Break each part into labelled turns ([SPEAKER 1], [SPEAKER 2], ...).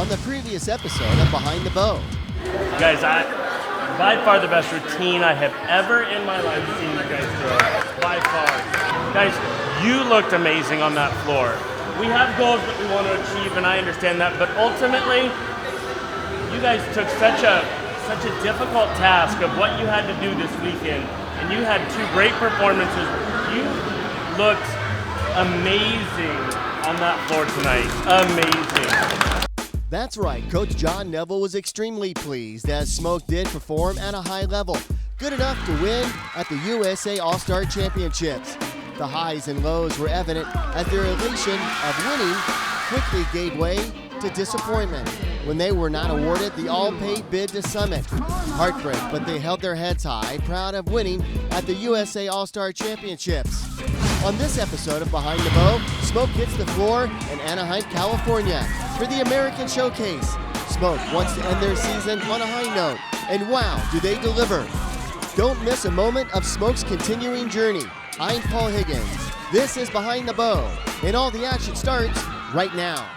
[SPEAKER 1] on the previous episode of Behind the Bow.
[SPEAKER 2] Guys, by far the best routine I have ever in my life seen you guys throw. By far. Guys, you looked amazing on that floor. We have goals that we want to achieve, and I understand that, but ultimately, you guys took such a difficult task of what you had to do this weekend, and you had two great performances. You looked amazing on that floor tonight. Amazing.
[SPEAKER 1] That's right, Coach John Neville was extremely pleased as Smoke did perform at a high level, good enough to win at the USA All-Star Championships. The highs and lows were evident as their elation of winning quickly gave way to disappointment when they were not awarded the all-paid bid to Summit. Heartbreak, but they held their heads high, proud of winning at the USA All-Star Championships. On this episode of Behind the Bow, Smoke hits the floor in Anaheim, California for the American Showcase. Smoke wants to end their season on a high note, and wow, do they deliver. Don't miss a moment of Smoke's continuing journey. I'm Paul Higgins. This is Behind the Bow, and all the action starts right now.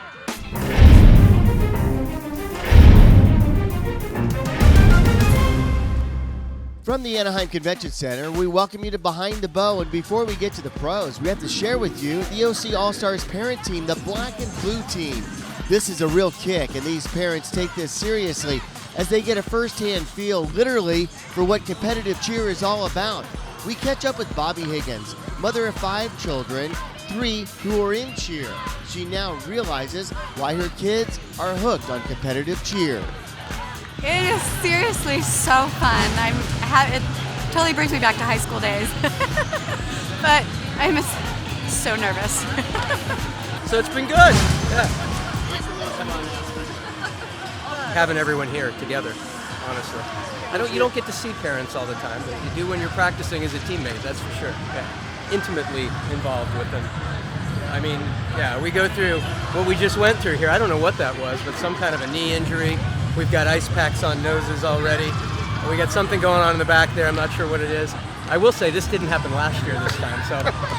[SPEAKER 1] From the Anaheim Convention Center, we welcome you to Behind the Bow, and before we get to the pros, we have to share with you the OC All-Stars parent team, the Black and Blue team. This is a real kick, and these parents take this seriously as they get a first-hand feel, literally, for what competitive cheer is all about. We catch up with Bobby Higgins, mother of 5 children, 3 who are in cheer. She now realizes why her kids are hooked on competitive cheer.
[SPEAKER 3] It is seriously so fun. It totally brings me back to high school days. But I'm so nervous.
[SPEAKER 4] So it's been good. Yeah. Having everyone here together, honestly. You don't get to see parents all the time, but you do when you're practicing as a teammate, that's for sure. Yeah. Intimately involved with them. I mean, yeah, we go through what we just went through here. I don't know what that was, but some kind of a knee injury. We've got ice packs on noses already. We got something going on in the back there. I'm not sure what it is. I will say this didn't happen last year this time, so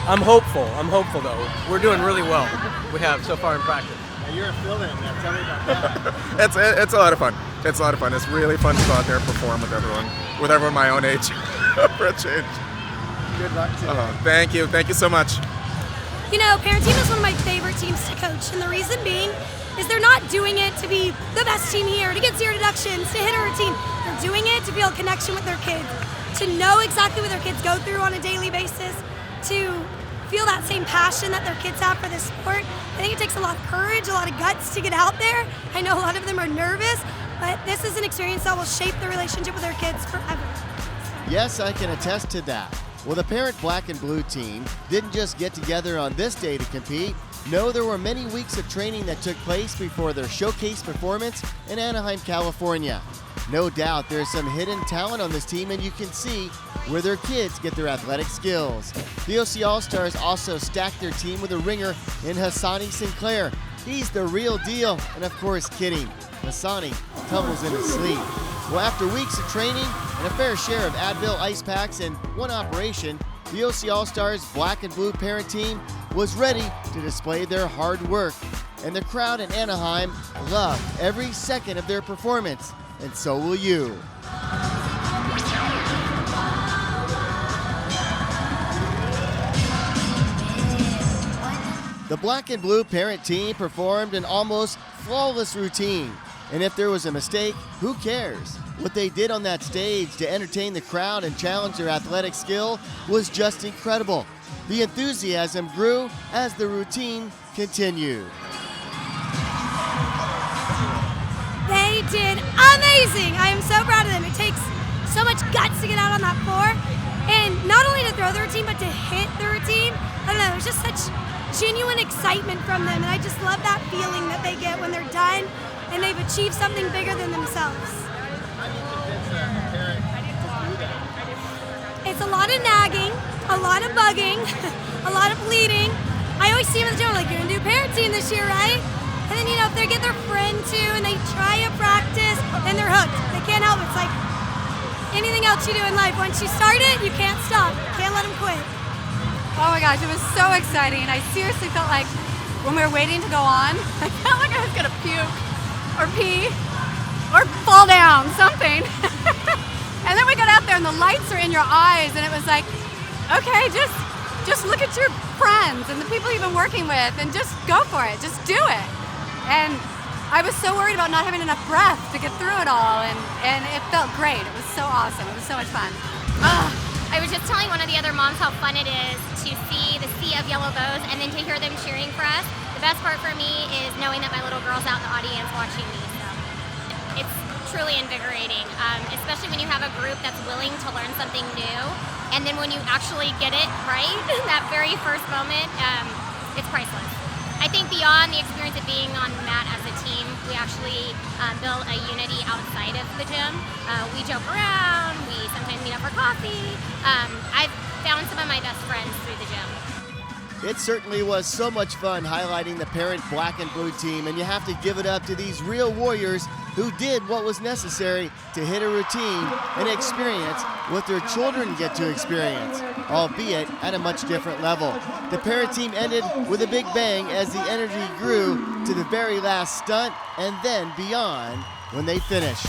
[SPEAKER 4] I'm hopeful. I'm hopeful, though. We're doing really well. We have so far in practice.
[SPEAKER 1] And you're a fill-in. Tell me about that.
[SPEAKER 5] It's a lot of fun. It's a lot of fun. It's really fun to go out there and perform with everyone my own age for a change.
[SPEAKER 1] Good luck to you.
[SPEAKER 5] Thank you. Thank you so much.
[SPEAKER 6] You know, parent team is one of my favorite teams to coach, and the reason being is they're not doing it to be the best team here, to get 0 deductions, to hit a routine. They're doing it to feel a connection with their kids, to know exactly what their kids go through on a daily basis, to feel that same passion that their kids have for this sport. I think it takes a lot of courage, a lot of guts to get out there. I know a lot of them are nervous, but this is an experience that will shape the relationship with their kids forever.
[SPEAKER 1] Yes, I can attest to that. Well, the parent Black and Blue team didn't just get together on this day to compete. No, there were many weeks of training that took place before their showcase performance in Anaheim, California. No doubt there's some hidden talent on this team, and you can see where their kids get their athletic skills. The OC All-Stars also stacked their team with a ringer in Hassani Sinclair. He's the real deal, and of course, kidding. Hassani tumbles in his sleep. Well, after weeks of training and a fair share of Advil ice packs and one operation, the OC All-Stars Black and Blue parent team was ready to display their hard work. And the crowd in Anaheim loved every second of their performance, and so will you. The Black and Blue parent team performed an almost flawless routine. And if there was a mistake, who cares? What they did on that stage to entertain the crowd and challenge their athletic skill was just incredible. The enthusiasm grew as the routine continued.
[SPEAKER 6] They did amazing. I am so proud of them. It takes so much guts to get out on that floor. And not only to throw the routine, but to hit the routine. I don't know, it was just such genuine excitement from them. And I just love that feeling that they get when they're done and they've achieved something bigger than themselves.
[SPEAKER 1] How do you convince a parent to do that?
[SPEAKER 6] It's a lot of nagging, a lot of bugging, a lot of pleading. I always see them in the gym, like, you're gonna do parent team this year, right? And then, you know, if they get their friend too and they try a practice, then they're hooked. They can't help it. It's like anything else you do in life. Once you start it, you can't stop. Can't let them quit.
[SPEAKER 3] Oh my gosh, it was so exciting. I seriously felt like when we were waiting to go on, I felt like I was gonna puke. or pee or fall down, something. And then we got out there and the lights are in your eyes and it was like, okay, just look at your friends and the people you've been working with and just go for it, just do it. And I was so worried about not having enough breath to get through it all, and it felt great. It was so awesome. It was so much fun.
[SPEAKER 7] I was just telling one of the other moms how fun it is to see the sea of yellow bows and then to hear them cheering for us. The best part for me is knowing that my little girl's out in the audience watching me. So it's truly invigorating, especially when you have a group that's willing to learn something new. And then when you actually get it right, that very first moment, it's priceless. I think beyond the experience of being on the mat as a team, we actually build a unity outside of the gym. We joke around, we sometimes meet up for coffee. I've found some of my best friends through the gym.
[SPEAKER 1] It certainly was so much fun highlighting the parent black and blue team, and you have to give it up to these real warriors who did what was necessary to hit a routine and experience what their children get to experience, albeit at a much different level. The parent team ended with a big bang as the energy grew to the very last stunt and then beyond when they finished.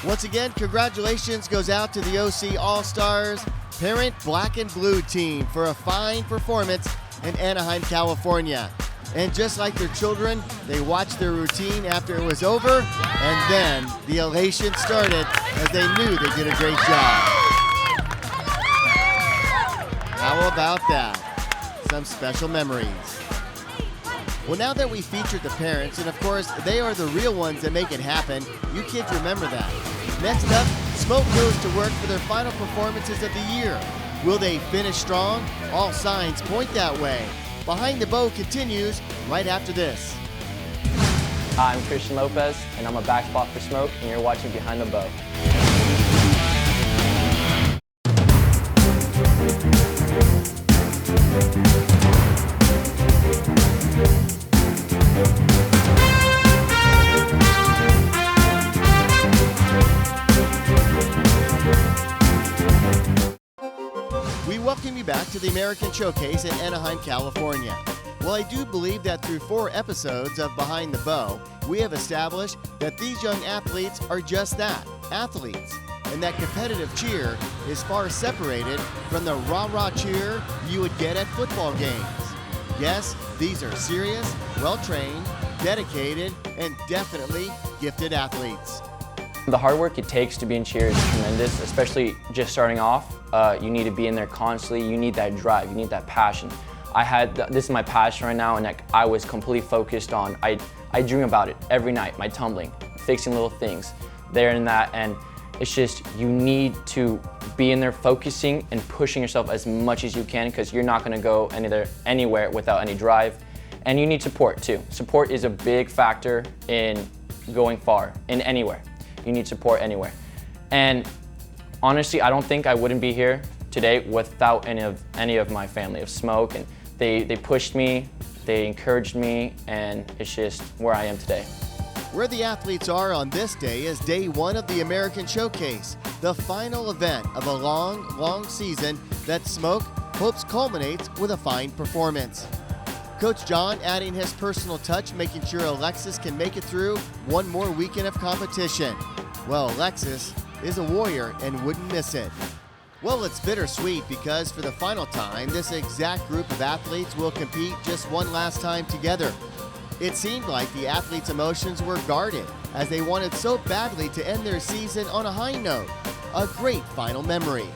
[SPEAKER 1] Once again, congratulations goes out to the OC All-Stars Parent Black and Blue team for a fine performance in Anaheim, California. And just like their children, they watched their routine after it was over, and then the elation started as they knew they did a great job. How about that? Some special memories. Well, now that we featured the parents, and of course, they are the real ones that make it happen, you kids remember that. Next up, Smoke goes to work for their final performances of the year. Will they finish strong? All signs point that way. Behind the Bow continues right after this.
[SPEAKER 8] Hi, I'm Christian Lopez, and I'm a back spot for Smoke, and you're watching Behind the Bow.
[SPEAKER 1] We welcome you back to the American Showcase in Anaheim, California. Well, I do believe that through 4 episodes of Behind the Bow, we have established that these young athletes are just that, athletes, and that competitive cheer is far separated from the rah-rah cheer you would get at football games. Yes, these are serious, well-trained, dedicated, and definitely gifted athletes.
[SPEAKER 8] The hard work it takes to be in cheer is tremendous, especially just starting off. You need to be in there constantly. You need that drive. You need that passion. This is my passion right now, and I was completely focused on. I dream about it every night. My tumbling, fixing little things, there and that, and it's just you need to be in there focusing and pushing yourself as much as you can because you're not going to go anywhere without any drive, and you need support too. Support is a big factor in going far in anywhere. You need support anywhere. And honestly, I don't think I wouldn't be here today without any of my family of Smoke. And they pushed me, they encouraged me, and it's just where I am today.
[SPEAKER 1] Where the athletes are on this day is day 1 of the American Showcase, the final event of a long season that Smoke hopes culminates with a fine performance. Coach John adding his personal touch, making sure Alexis can make it through one more weekend of competition. Well, Alexis is a warrior and wouldn't miss it. Well, it's bittersweet because for the final time, this exact group of athletes will compete just one last time together. It seemed like the athletes' emotions were guarded as they wanted so badly to end their season on a high note. A great final memory.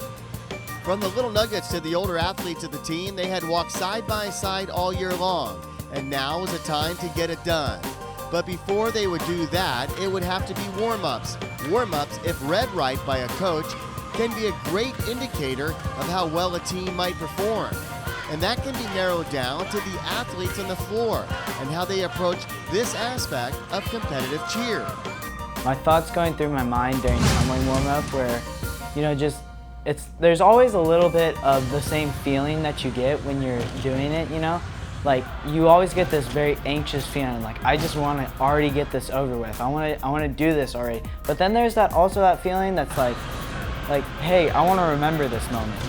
[SPEAKER 1] From the little nuggets to the older athletes of the team, they had walked side by side all year long, and now was the time to get it done. But before they would do that, it would have to be warm-ups. Warm-ups, if read right by a coach, can be a great indicator of how well a team might perform. And that can be narrowed down to the athletes on the floor and how they approach this aspect of competitive cheer.
[SPEAKER 9] My thoughts going through my mind during tumbling warm-up where, there's always a little bit of the same feeling that you get when you're doing it, Like, you always get this very anxious feeling, like, I just want to already get this over with. I want to do this already. But then there's also that feeling that's like, hey, I want to remember this moment,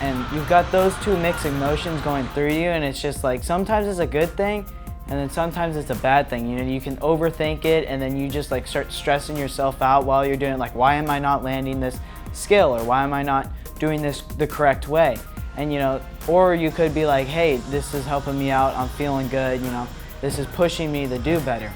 [SPEAKER 9] And you've got those two mixed emotions going through you, and it's just like, sometimes it's a good thing, And then sometimes it's a bad thing. You know, you can overthink it, and then you just like start stressing yourself out while you're doing it. Like, why am I not landing this skill, or why am I not doing this the correct way? And you know, or you could be like, hey, this is helping me out, I'm feeling good, you know, this is pushing me to do better.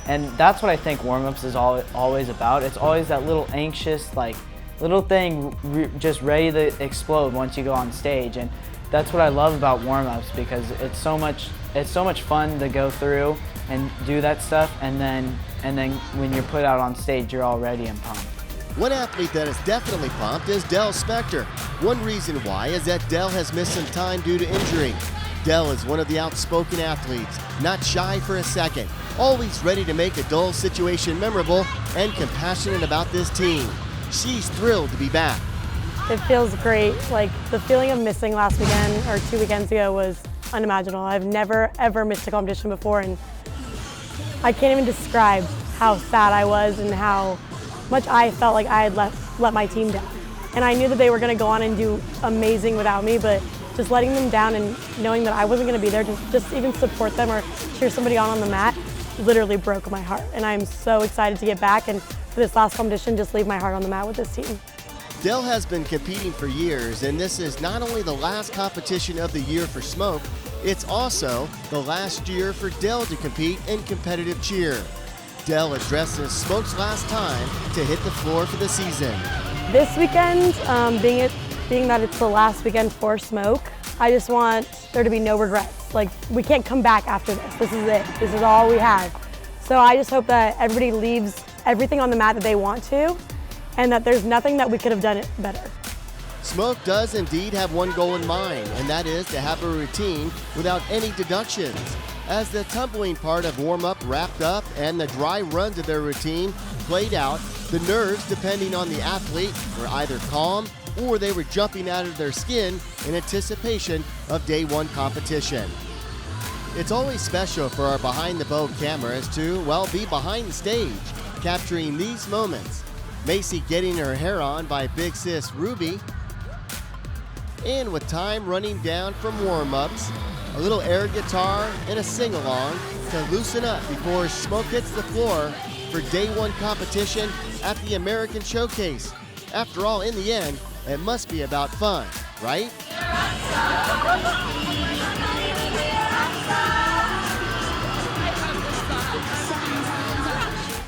[SPEAKER 9] And that's what I think warm-ups is always about. It's always that little anxious, like, little thing just ready to explode once you go on stage. And that's what I love about warm-ups, because it's so much fun to go through and do that stuff, and then when you're put out on stage, you're all ready and pumped.
[SPEAKER 1] One athlete that is definitely pumped is Dell Spector. One reason why is that Dell has missed some time due to injury. Dell is one of the outspoken athletes, not shy for a second, always ready to make a dull situation memorable and compassionate about this team. She's thrilled to be back.
[SPEAKER 10] It feels great. Like, the feeling of missing last weekend or 2 weekends ago was unimaginable. I've never ever missed a competition before, and I can't even describe how sad I was and how much I felt like I had let my team down. And I knew that they were going to go on and do amazing without me, but just letting them down and knowing that I wasn't going to be there to just even support them or cheer somebody on the mat literally broke my heart. And I'm so excited to get back and for this last competition just leave my heart on the mat with this team.
[SPEAKER 1] Dell has been competing for years, and this is not only the last competition of the year for Smoke, it's also the last year for Dell to compete in competitive cheer. Dell addresses Smoke's last time to hit the floor for the season.
[SPEAKER 10] This weekend, being that it's the last weekend for Smoke, I just want there to be no regrets. Like, we can't come back after this. This is it. This is all we have. So I just hope that everybody leaves everything on the mat that they want to, and that there's nothing that we could have done it better.
[SPEAKER 1] Smoke does indeed have one goal in mind, and that is to have a routine without any deductions. As the tumbling part of warm-up wrapped up and the dry runs of their routine played out, the nerves, depending on the athlete, were either calm or they were jumping out of their skin in anticipation of day one competition. It's always special for our behind-the-bow cameras to, well, be behind the stage, capturing these moments. Macy getting her hair on by big sis Ruby, and with time running down from warm-ups, a little air guitar and a sing-along to loosen up before Smoke hits the floor for day one competition at the American Showcase. After all, in the end, it must be about fun, right?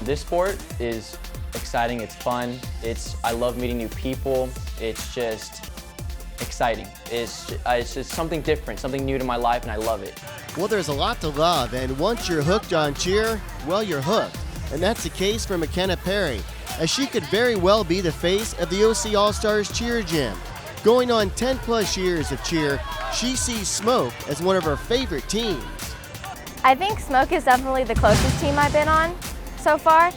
[SPEAKER 8] This sport is exciting, it's fun, I love meeting new people, it's just exciting. It's just something different, something new to my life, and I love it.
[SPEAKER 1] Well, there's a lot to love, and once you're hooked on cheer, well, you're hooked. And that's the case for McKenna Perry, as she could very well be the face of the OC All-Stars cheer gym. Going on 10 plus years of cheer, she sees Smoke as one of her favorite teams.
[SPEAKER 11] I think Smoke is definitely the closest team I've been on so far.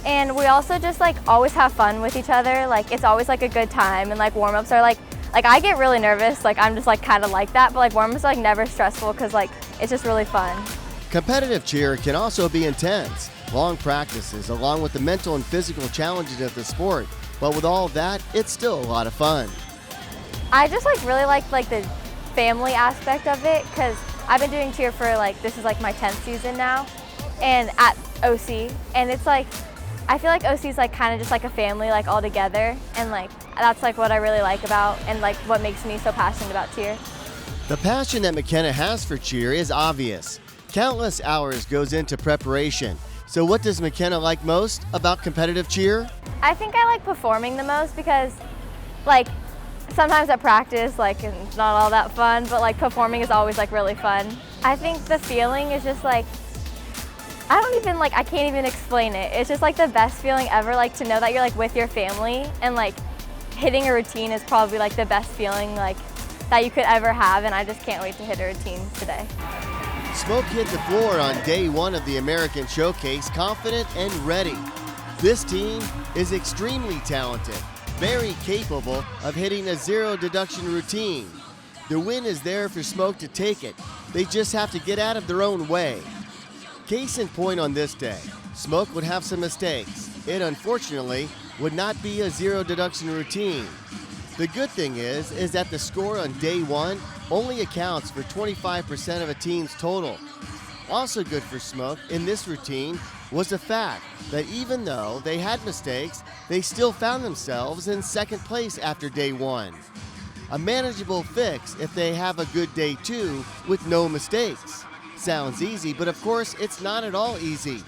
[SPEAKER 11] And we also just like always have fun with each other. Like, it's always like a good time, and like warm-ups are like I get really nervous, like I'm just like kind of like that, but like warm-ups are like never stressful because like it's just really fun.
[SPEAKER 1] Competitive cheer can also be intense. Long practices along with the mental and physical challenges of the sport, but with all of that, it's still a lot of fun.
[SPEAKER 11] I just like really like the family aspect of it, because I've been doing cheer for like, this is like my 10th season now, and at OC, and it's like I feel like OC is like kind of just like a family, like all together, and like that's like what I really like about and like what makes me so passionate about cheer.
[SPEAKER 1] The passion that McKenna has for cheer is obvious. Countless hours goes into preparation. So what does McKenna like most about competitive cheer?
[SPEAKER 11] I think I like performing the most, because like sometimes at practice like it's not all that fun, but like performing is always like really fun. I think the feeling is just like, I can't even explain it. It's just like the best feeling ever, like to know that you're like with your family, and like hitting a routine is probably like the best feeling like that you could ever have, and I just can't wait to hit a routine today.
[SPEAKER 1] Smoke hit the floor on day one of the American Showcase confident and ready. This team is extremely talented, very capable of hitting a zero deduction routine. The win is there for Smoke to take it. They just have to get out of their own way. Case in point on this day, Smoke would have some mistakes. It unfortunately would not be a zero deduction routine. The good thing is that the score on day one only accounts for 25% of a team's total. Also good for Smoke in this routine was the fact that even though they had mistakes, they still found themselves in second place after day 1. A manageable fix if they have a good day 2 with no mistakes. Sounds easy, but of course it's not at all easy.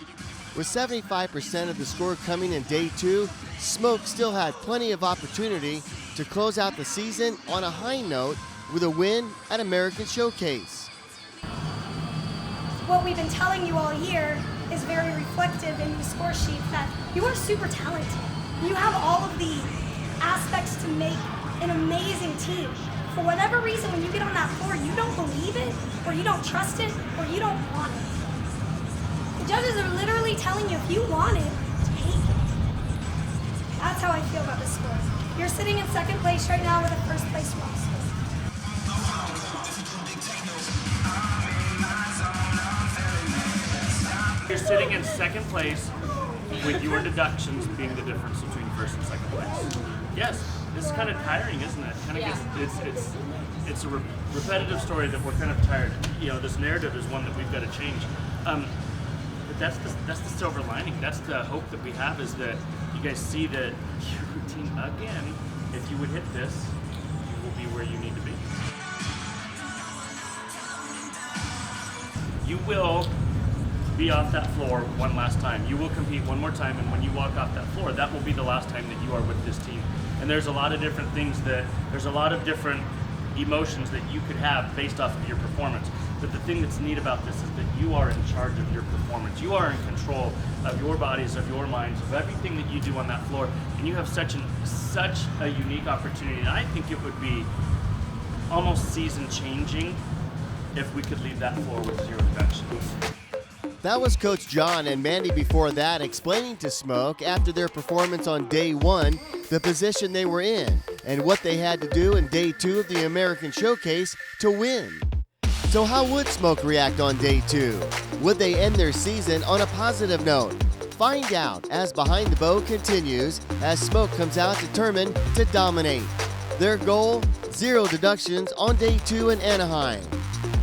[SPEAKER 1] With 75% of the score coming in day 2, Smoke still had plenty of opportunity to close out the season on a high note with a win at American Showcase.
[SPEAKER 6] What we've been telling you all year is very reflective in these score sheets that you are super talented. You have all of the aspects to make an amazing team. For whatever reason, when you get on that floor, you don't believe it, or you don't trust it, or you don't want it. The judges are literally telling you, if you want it, take it. That's how I feel about this score. You're sitting in second place right now with a first place roster.
[SPEAKER 2] You're sitting in second place with your deductions being the difference between first and second place. Yes, this is kind of tiring, isn't it? Kind of gets, it's a repetitive story that we're kind of tired. You know, this narrative is one that we've got to change. But that's the silver lining. That's the hope that we have, is that you guys see that your routine again. If you would hit this, you will be where you need to be. You will be off that floor one last time. You will compete one more time, and when you walk off that floor, that will be the last time that you are with this team. And there's a lot of different things there's a lot of different emotions that you could have based off of your performance. But the thing that's neat about this is that you are in charge of your performance. You are in control of your bodies, of your minds, of everything that you do on that floor. And you have such a unique opportunity. And I think it would be almost season changing if we could leave that floor with 0 deductions.
[SPEAKER 1] That was Coach John and Mandy before that explaining to Smoke after their performance on day 1 the position they were in and what they had to do in day 2 of the American Showcase to win. So how would Smoke react on day 2? Would they end their season on a positive note? Find out as Behind the Bow continues as Smoke comes out determined to dominate. Their goal, 0 deductions on day 2 in Anaheim.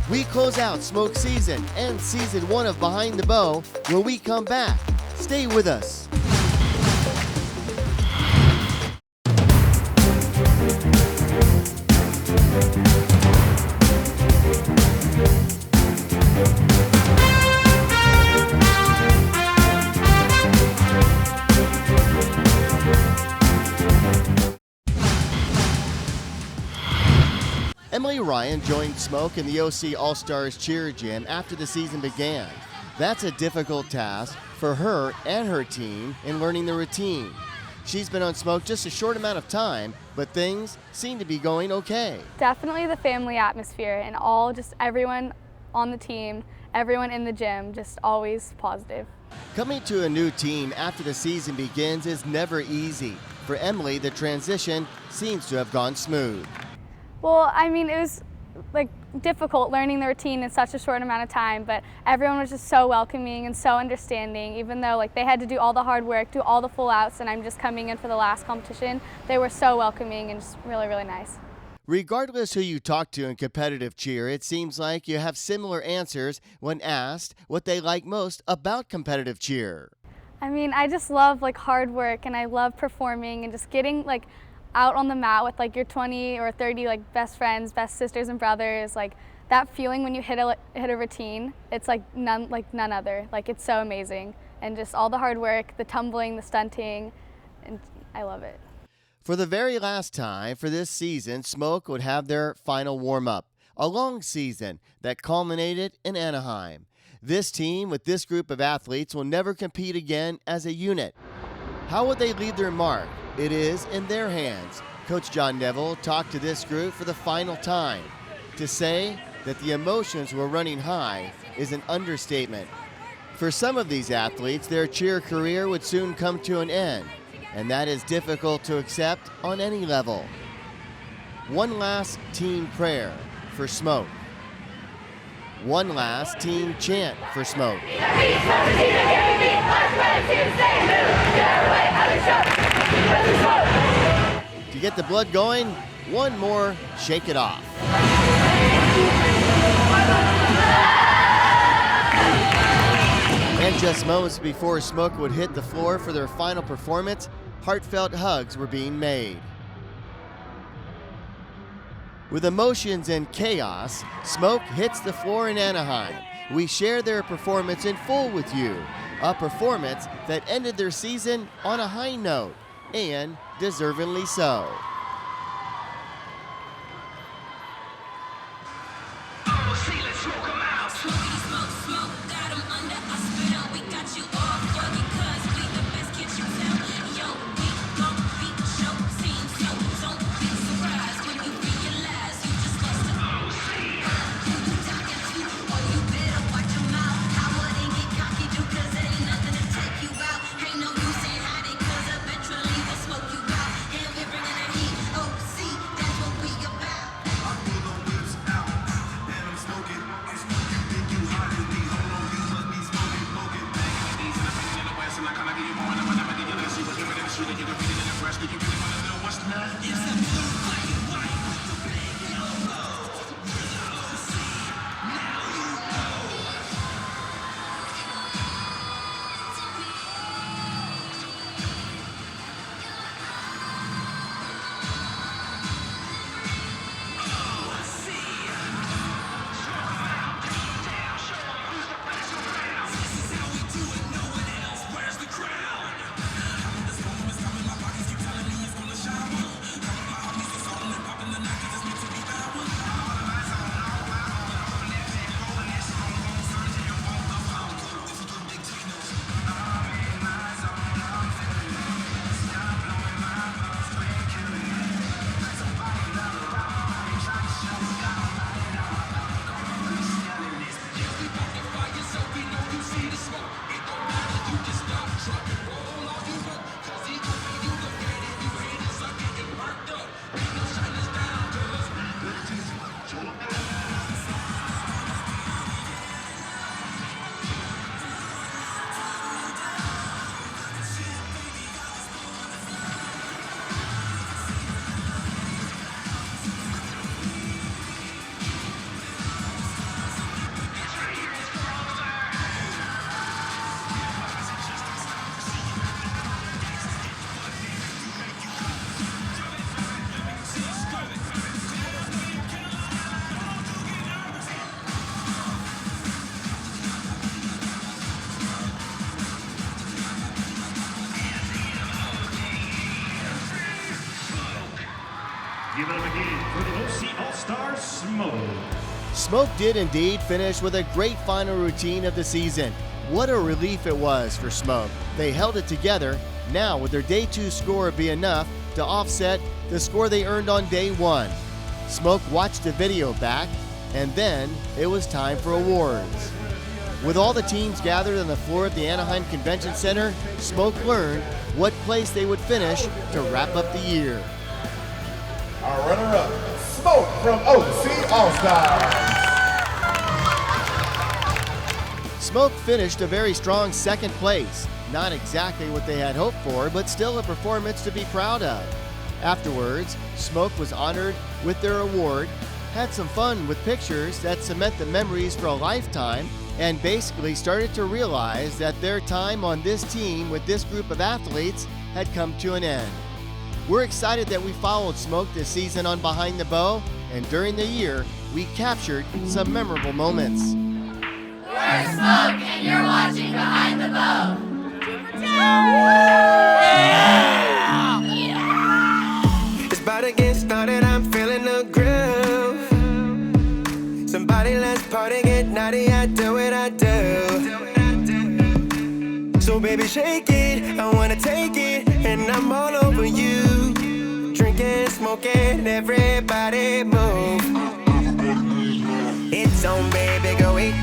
[SPEAKER 1] We close out Smoke season and season 1 of Behind the Bow when we come back. Stay with us. Emily Ryan joined Smoke in the OC All-Stars Cheer Gym after the season began. That's a difficult task for her and her team in learning the routine. She's been on Smoke just a short amount of time, but things seem to be going okay.
[SPEAKER 12] Definitely the family atmosphere and everyone on the team, everyone in the gym, just always positive.
[SPEAKER 1] Coming to a new team after the season begins is never easy. For Emily, the transition seems to have gone smooth.
[SPEAKER 12] Well, I mean, it was difficult learning the routine in such a short amount of time, but everyone was just so welcoming and so understanding. Even though they had to do all the hard work, do all the full outs, and I'm just coming in for the last competition, they were so welcoming and just really, really nice.
[SPEAKER 1] Regardless who you talk to in competitive cheer, it seems like you have similar answers when asked what they like most about competitive cheer.
[SPEAKER 12] I mean, I just love hard work, and I love performing and just getting out on the mat with your 20 or 30 best friends, best sisters and brothers. That feeling when you hit a routine, it's none other. It's so amazing, and just all the hard work, the tumbling, the stunting, and I love it.
[SPEAKER 1] For the very last time for this season, Smoke would have their final warm-up, a long season that culminated in Anaheim. This team with this group of athletes will never compete again as a unit. How would they leave their mark? It is in their hands. Coach John Neville talked to this group for the final time. To say that the emotions were running high is an understatement. For some of these athletes, their cheer career would soon come to an end, and that is difficult to accept on any level. One last team prayer for Smoke. One last team chant for Smoke. To get the blood going, one more shake it off. Just moments before Smoke would hit the floor for their final performance, heartfelt hugs were being made. With emotions and chaos, Smoke hits the floor in Anaheim. We share their performance in full with you. A performance that ended their season on a high note, and deservingly so.
[SPEAKER 13] Give it up again for the OC All-Star Smoke.
[SPEAKER 1] Smoke did indeed finish with a great final routine of the season. What a relief it was for Smoke. They held it together. Now, would their day 2 score be enough to offset the score they earned on day 1? Smoke watched the video back, and then it was time for awards. With all the teams gathered on the floor at the Anaheim Convention Center, Smoke learned what place they would finish to wrap up the year.
[SPEAKER 14] Our runner-up, Smoke from OC All-Stars.
[SPEAKER 1] Smoke finished a very strong second place. Not exactly what they had hoped for, but still a performance to be proud of. Afterwards, Smoke was honored with their award, had some fun with pictures that cement the memories for a lifetime, and basically started to realize that their time on this team with this group of athletes had come to an end. We're excited that we followed Smoke this season on Behind the Bow, and during the year, we captured some memorable moments.
[SPEAKER 15] We're Smoke, and you're watching Behind the Bow.
[SPEAKER 16] It's about to get started, I'm feeling the groove. Somebody let's party, get naughty, I do what I do. So baby shake it, I wanna take it, and I'm all over you. Drinking, smoking, everybody move. It's on, baby,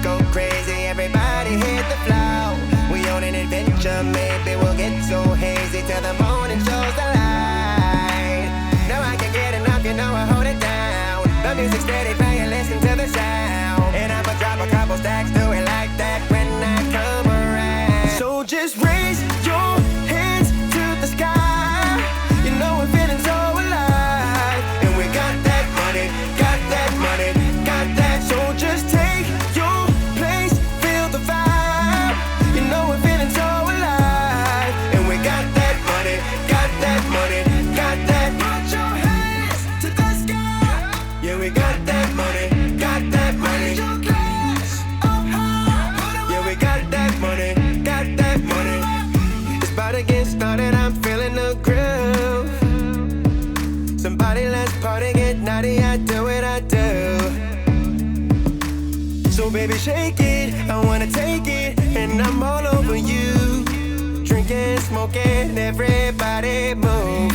[SPEAKER 16] go crazy, everybody hit the floor. We on an adventure, maybe we'll get so hazy till the morning shows the light. Now I can get enough, you know I hold it down. The music steady playing, listen to the sound. And I'ma drop a couple stacks, do it like that when I come around. So just raise your hands to the sky. You know we're feeling so alive. And we got that money, got that money, got that. So just take your place, feel the vibe. You know baby, shake it. I wanna take it, and I'm all over you. Drinking, smoking, everybody move.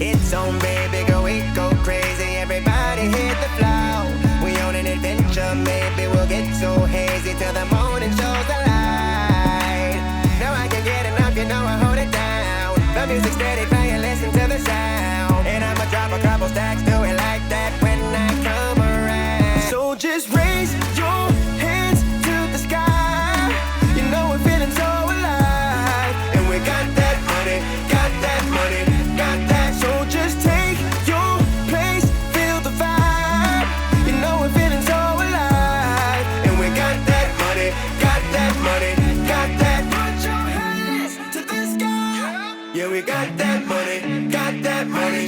[SPEAKER 16] It's on, baby, go eat, go crazy. Everybody hit the floor. We on an adventure, maybe we'll get so hazy till the morning shows the light. Now I can get enough, you know I hold it down. The music steady playing, listen to the sound. And I'ma drop a couple stacks, do it like that when I come around. So just raise your hands to the sky. You know we're feeling so alive. And we got that money, got that money, got that. So just take your place, feel the vibe. You know we're feeling so alive. And we got that money, got that money, got that. Put your hands to the sky. Yeah, we got that money, got that money.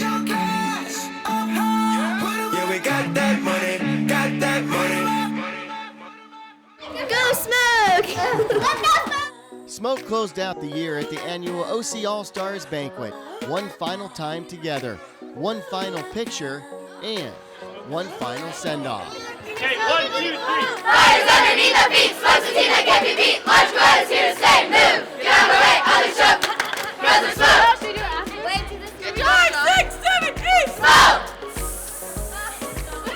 [SPEAKER 16] Yeah, we got that money, got that money.
[SPEAKER 15] Go Smoke! Let's go Smoke!
[SPEAKER 1] Smoke closed out the year at the annual OC All-Stars banquet. One final time together, one final picture, and one final send-off.
[SPEAKER 2] Okay, 1, 2, 3.
[SPEAKER 15] Fires underneath our feet, Smoke's a team that can't be beat. Lunch squad is here to stay. Move! Get out of the way, other shook. Brothers Smoke! Good job! 6, 7, 8, Smoke!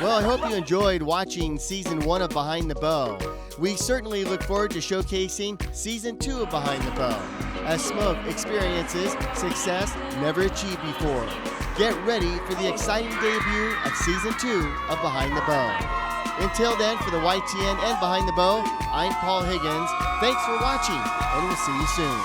[SPEAKER 1] Well, I hope you enjoyed watching Season 1 of Behind the Bow. We certainly look forward to showcasing Season 2 of Behind the Bow, as Smoke experiences success never achieved before. Get ready for the exciting debut of Season 2 of Behind the Bow. Until then, for the YTN and Behind the Bow, I'm Paul Higgins. Thanks for watching, and we'll see you soon.